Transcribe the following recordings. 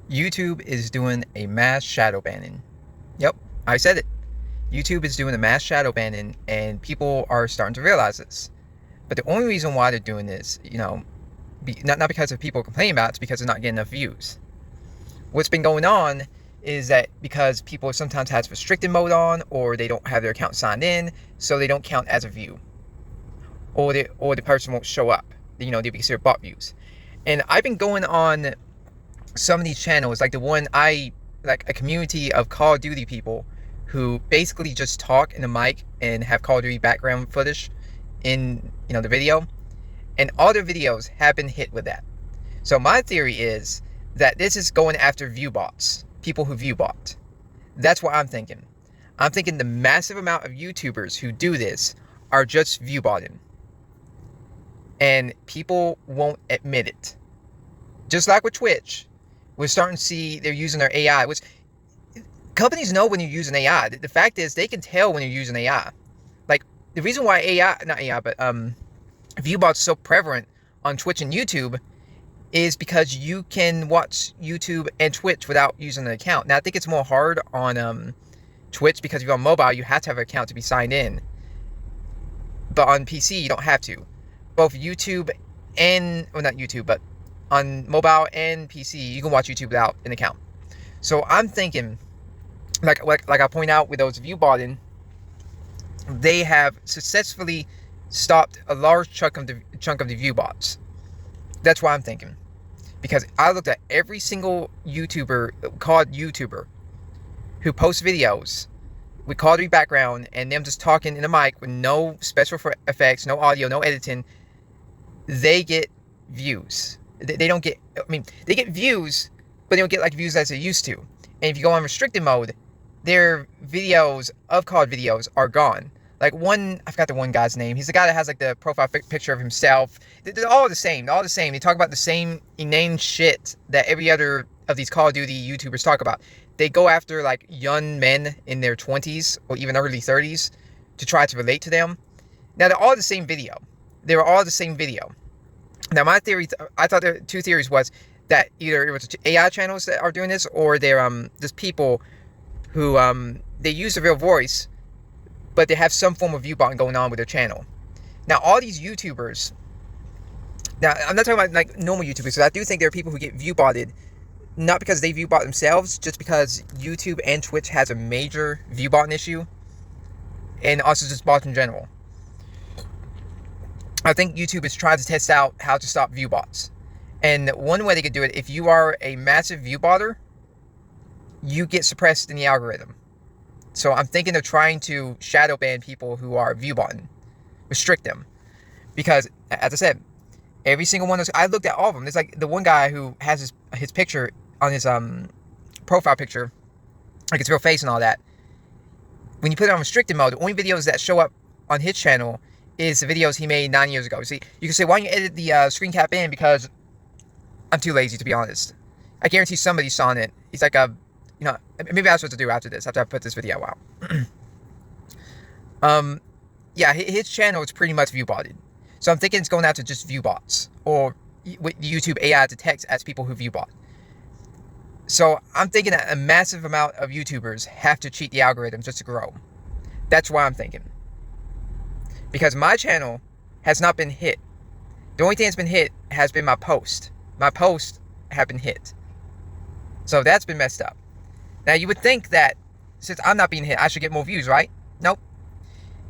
YouTube is doing a mass shadow banning. Yep, I said it. YouTube is doing a mass shadow banning, and people are starting to realize this. But the only reason why they're doing this, not because of people complaining about it, it's because they're not getting enough views. What's been going on is that because people sometimes have restricted mode on, or they don't have their account signed in, so they don't count as a view, or the person won't show up. They'll be considered bot views. And I've been going on some of these channels, like a community of Call of Duty people who basically just talk in the mic and have Call of Duty background footage in the video, and all their videos have been hit with that. So my theory is that this is going after view bots, people who view bot. That's what I'm thinking. I'm thinking the massive amount of YouTubers who do this are just view botting, and people won't admit it. Just like with Twitch, we're starting to see they're using their AI, which companies know when you're using AI. The fact is, they can tell when you're using AI. Like, the reason why ViewBots is so prevalent on Twitch and YouTube is because you can watch YouTube and Twitch without using an account. Now, I think it's more hard on Twitch because if you're on mobile, you have to have an account to be signed in. But on PC, you don't have to. Both YouTube and, well, not YouTube, but on mobile and PC, you can watch YouTube without an account. So I'm thinking, like I point out with those view botting, they have successfully stopped a large chunk of the view bots. That's why I'm thinking, because I looked at every single YouTuber who posts videos with Call of Duty background and them just talking in a mic with no special effects, no audio, no editing. They get views. They don't get, they get views, but they don't get like views as they used to. And if you go on restricted mode, their videos of COD videos are gone. Like I forgot the one guy's name. He's the guy that has like the profile picture of himself. They're all the same. They're all the same. They talk about the same inane shit that every other of these Call of Duty YouTubers talk about. They go after like young men in their 20s or even early 30s to try to relate to them. Now, they're all the same video. They were all the same video. Now, my theory, I thought there were two theories, was that either it was AI channels that are doing this, or they're just people who they use the real voice, but they have some form of view botting going on with their channel. Now, all these YouTubers, now I'm not talking about like normal YouTubers, so I do think there are people who get view botted, not because they view bot themselves, just because YouTube and Twitch has a major view botting issue, and also just bots in general. I think YouTube is trying to test out how to stop view bots. And one way they could do it, if you are a massive view botter, you get suppressed in the algorithm. So I'm thinking of trying to shadow ban people who are view botting, restrict them. Because, as I said, every single one of those, I looked at all of them. There's like the one guy who has his picture on his profile picture, like his real face and all that. When you put it on restricted mode, the only videos that show up on his channel is the videos he made 9 years ago. See, you can say, why don't you edit the screen cap in? Because I'm too lazy, to be honest. I guarantee somebody saw it. He's like maybe that's what to do after this, after I put this video out. Yeah, his channel is pretty much view botted. So I'm thinking it's going out to just view bots, or with YouTube AI detects as people who view bot. So I'm thinking that a massive amount of YouTubers have to cheat the algorithm just to grow. That's why I'm thinking. Because my channel has not been hit. The only thing that's been hit has been my post. My posts have been hit. So that's been messed up. Now, you would think that since I'm not being hit, I should get more views, right? Nope.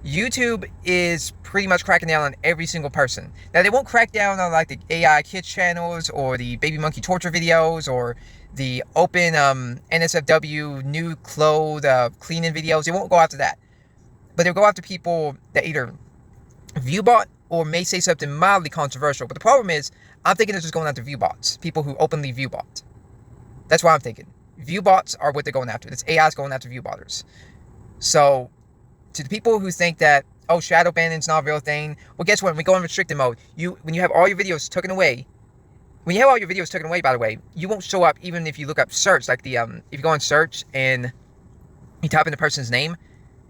YouTube is pretty much cracking down on every single person. Now, they won't crack down on like the AI kids channels or the baby monkey torture videos or the open NSFW new clothes cleaning videos. They won't go after that. But they'll go after people that either view bot or may say something mildly controversial. But the problem is, I'm thinking they're just going after view bots, people who openly view bot. That's what I'm thinking. View bots are what they're going after. This AI is going after view botters. So, to the people who think that, oh, shadow banning is not a real thing, well, guess what? When we go in restricted mode, when you have all your videos taken away, by the way, you won't show up even if you look up search, like if you go on search and you type in the person's name,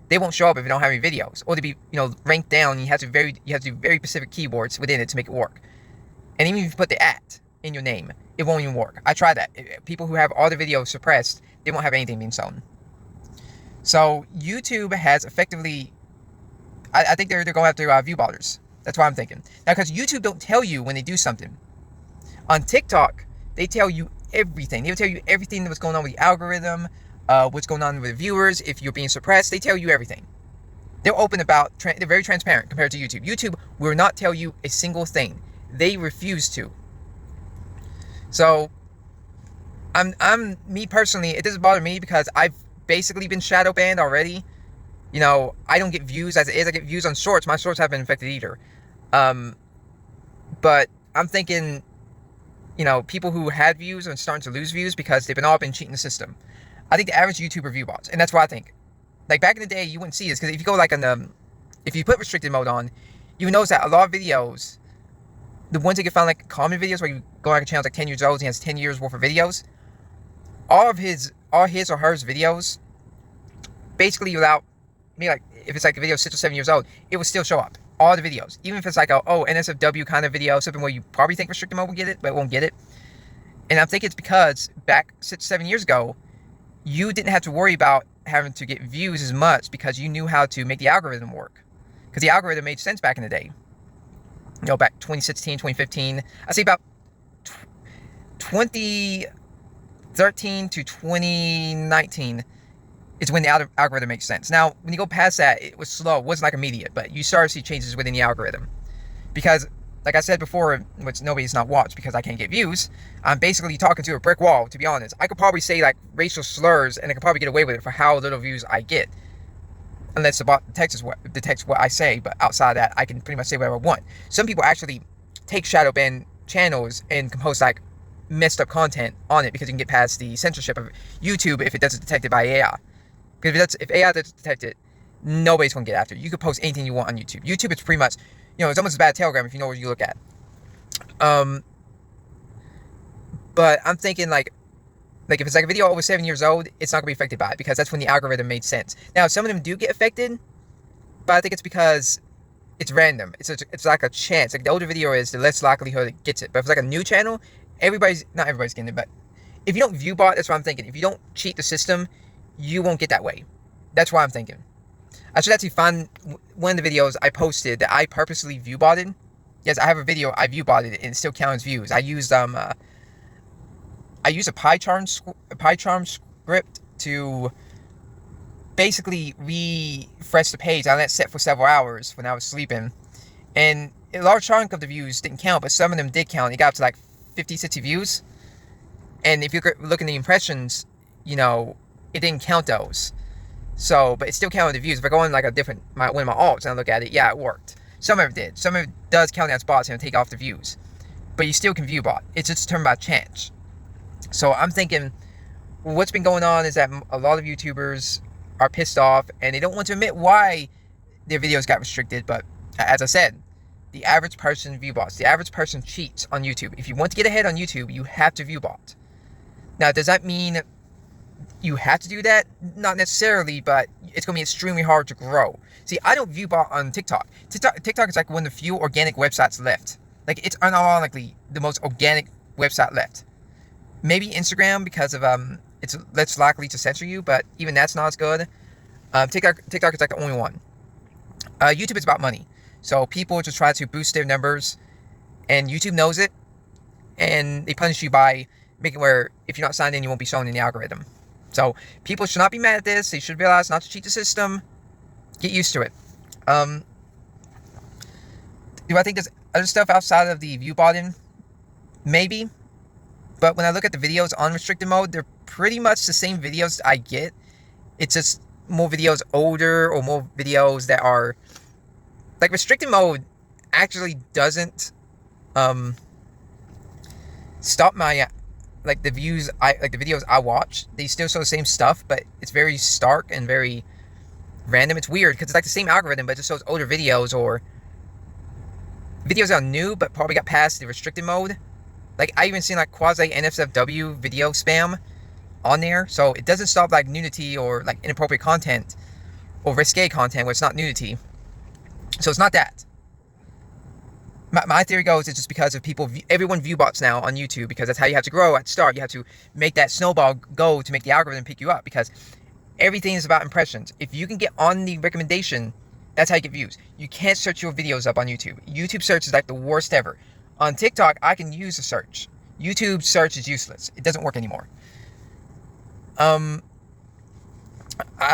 they won't show up if you don't have any videos, or to be ranked down. You have to do very specific keywords within it to make it work. And even if you put the @ in your name, it won't even work. I tried that. People who have all the videos suppressed, they won't have anything being shown. So YouTube has effectively, I think they're going after view botters. That's what I'm thinking. Now, because YouTube don't tell you when they do something. On TikTok, they tell you everything. They'll tell you everything that's going on with the algorithm, what's going on with the viewers, if you're being suppressed. They tell you everything. They're open about, they're very transparent compared to YouTube. YouTube will not tell you a single thing. They refuse to. So, me personally, it doesn't bother me because I've basically been shadow banned already. You know, I don't get views as it is. I get views on shorts. My shorts haven't been affected either. But I'm thinking, you know, people who had views are starting to lose views because they've all been cheating the system. I think the average YouTuber view bots, and that's what I think. Like back in the day, you wouldn't see this because if you go like on the, if you put restricted mode on, you notice that a lot of videos, the ones that get found like common videos where you go like a channel like 10 years old and he has 10 years worth of videos, all his or hers videos, basically without, maybe like if it's like a video 6 or 7 years old, it will still show up. All the videos, even if it's like a NSFW kind of video, something where you probably think restricted mode will get it, but it won't get it. And I think it's because back 6 or 7 years ago, you didn't have to worry about having to get views as much because you knew how to make the algorithm work. Because the algorithm made sense back in the day. You know, back 2016, 2015, I say about 2013 to 2019 is when the algorithm makes sense. Now, when you go past that, it was slow. It wasn't like immediate, but you start to see changes within the algorithm. Because, like I said before, which nobody's not watched because I can't get views, I'm basically talking to a brick wall, to be honest. I could probably say, like, racial slurs, and I could probably get away with it for how little views I get. Unless the bot detects what I say, but outside of that, I can pretty much say whatever I want. Some people actually take shadow ban channels and can post, like, messed up content on it because you can get past the censorship of YouTube if it doesn't detect it by AI. Because if AI doesn't detect it, nobody's going to get after it. You can post anything you want on YouTube. YouTube is pretty much, you know, it's almost as bad as Telegram if you know what you look at. But I'm thinking like if it's like a video over 7 years old, it's not going to be affected by it because that's when the algorithm made sense. Now, some of them do get affected, but I think it's because it's random. It's like a chance. Like the older video is, the less likelihood it gets it. But if it's like a new channel, not everybody's getting it, but if you don't view bot, that's what I'm thinking. If you don't cheat the system, you won't get that way. That's what I'm thinking. I should actually find one of the videos I posted that I purposely view botted. Yes, I have a video I view botted and it still counts views. I used a PyCharm script to basically refresh the page. I let it sit for several hours when I was sleeping, and a large chunk of the views didn't count, but some of them did count. It got up to like 50, 60 views. And if you look at the impressions, you know, it didn't count those. So, but it still counted the views. If I go in like one of my alts and I look at it, yeah, it worked. Some of it did. Some of it does count as bots and take off the views. But you still can view bot. It's just determined by chance. So I'm thinking, what's been going on is that a lot of YouTubers are pissed off and they don't want to admit why their videos got restricted. But as I said, the average person view bots. The average person cheats on YouTube. If you want to get ahead on YouTube, you have to view bot. Now, does that mean you have to do that? Not necessarily, but it's going to be extremely hard to grow. See, I don't view bot on TikTok. TikTok is like one of the few organic websites left. Like, it's unironically the most organic website left. Maybe Instagram because of it's less likely to censor you, but even that's not as good. TikTok is like the only one. YouTube is about money. So people just try to boost their numbers, and YouTube knows it, and they punish you by making it where if you're not signed in, you won't be shown in the algorithm. So people should not be mad at this. They should realize not to cheat the system. Get used to it. Do I think there's other stuff outside of the view botting? Maybe. But when I look at the videos on restricted mode, they're pretty much the same videos I get. It's just more videos older or more videos that are... Like, restricted mode actually doesn't stop my... Like, the views, the videos I watch, they still show the same stuff, but it's very stark and very random. It's weird, because it's like the same algorithm, but it just shows older videos, or videos that are new, but probably got past the restricted mode. Like, I even seen, like, quasi-NSFW video spam on there, so it doesn't stop, like, nudity or, like, inappropriate content, or risque content where it's not nudity. So it's not that. My theory goes it's just because of everyone view bots now on YouTube, because that's how you have to grow at start. You have to make that snowball go to make the algorithm pick you up, because everything is about impressions. If you can get on the recommendation, that's how you get views. You can't search your videos up on YouTube. YouTube search is like the worst ever. On TikTok, I can use a search. YouTube search is useless. It doesn't work anymore. I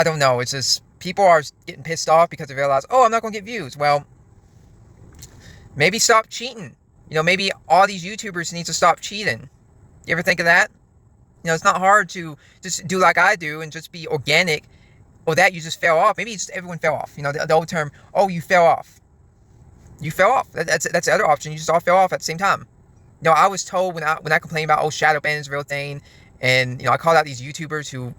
don't know. It's just people are getting pissed off because they realize, oh, I'm not going to get views. Well, maybe stop cheating. Maybe all these YouTubers need to stop cheating. You ever think of that? It's not hard to just do like I do and just be organic, or that you just fell off. Maybe it's just everyone fell off. The old term, oh, you fell off. You fell off. That's the other option. You just all fell off at the same time. I was told when I complained about, oh, shadow ban is a real thing, and I called out these YouTubers who,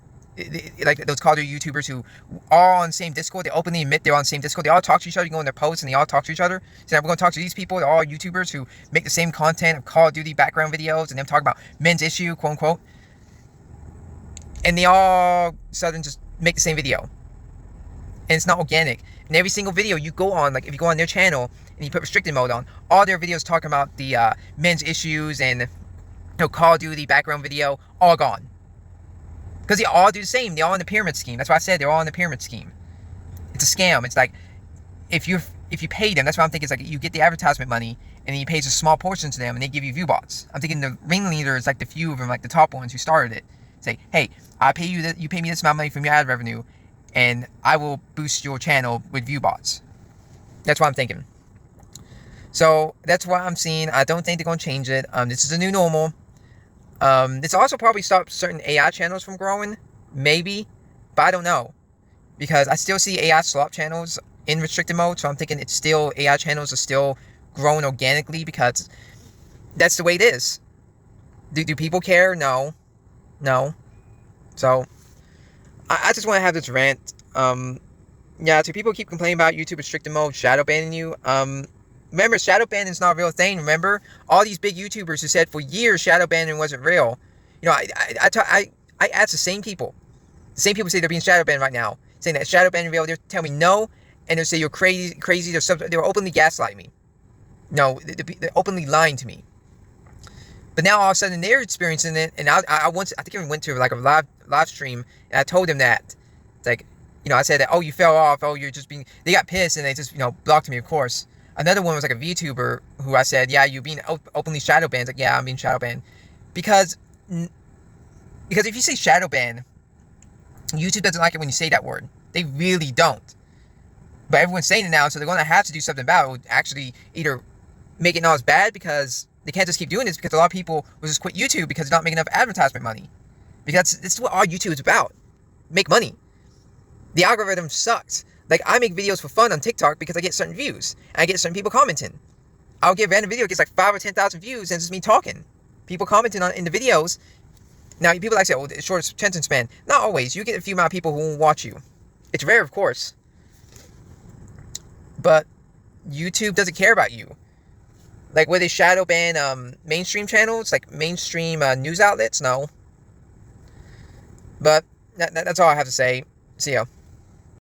like those Call of Duty YouTubers who are on the same Discord. They openly admit they're on the same Discord. They all talk to each other. You go in their posts and they all talk to each other. So now we're going to talk to these people. They're all YouTubers who make the same content of Call of Duty background videos and them talk about men's issue, quote unquote. And they all suddenly just make the same video. And it's not organic. And every single video you go on, like if you go on their channel and you put restricted mode on, all their videos talking about the men's issues and Call of Duty background video, all gone. Because they all do the same. They're all in the pyramid scheme. That's why I said they're all in the pyramid scheme. It's a scam. It's like if you pay them, that's what I'm thinking. It's like you get the advertisement money and then you pay just a small portion to them and they give you view bots. I'm thinking the ringleader is like the few of them, like the top ones who started it. Say, hey, I pay you you pay me this amount of money from your ad revenue, and I will boost your channel with view bots. That's what I'm thinking. So that's what I'm seeing. I don't think they're gonna change it. This is a new normal. This also probably stopped certain AI channels from growing, maybe, but I don't know, because I still see AI slop channels in restricted mode. So I'm thinking it's still AI channels are still growing organically because that's the way it is. Do people care? No. So I just want to have this rant. Yeah, to people who keep complaining about YouTube restricted mode, shadow banning you. Remember, shadow banning is not a real thing. Remember, all these big YouTubers who said for years shadow banning wasn't real. I asked the same people. The same people say they're being shadow banned right now, saying that shadow banning is real. They're telling me no, and they say you're crazy. They're openly gaslighting me. No, they're openly lying to me. But now all of a sudden they're experiencing it, and I think I went to like a live stream, and I told them that, it's like, I said that, oh, you fell off, oh, you're just being. They got pissed and they just blocked me, of course. Another one was like a VTuber who I said, yeah, you're being openly shadow banned. Like, yeah, I'm being shadow banned, because if you say shadow ban, YouTube doesn't like it when you say that word. They really don't. But everyone's saying it now, so they're going to have to do something about it. Would actually either make it not as bad, because they can't just keep doing this, because a lot of people will just quit YouTube because they're not making enough advertisement money. Because this is what all YouTube is about. Make money. The algorithm sucks. Like, I make videos for fun on TikTok because I get certain views. And I get certain people commenting. I'll get a random video, it gets like 5,000 or 10,000 views, and it's just me talking. People commenting in the videos. Now, people like say, oh, it's short attention span. Not always. You get a few amount of people who will watch you. It's rare, of course. But YouTube doesn't care about you. Like, where they shadow ban mainstream channels, like mainstream news outlets? No. But that's all I have to say. See ya.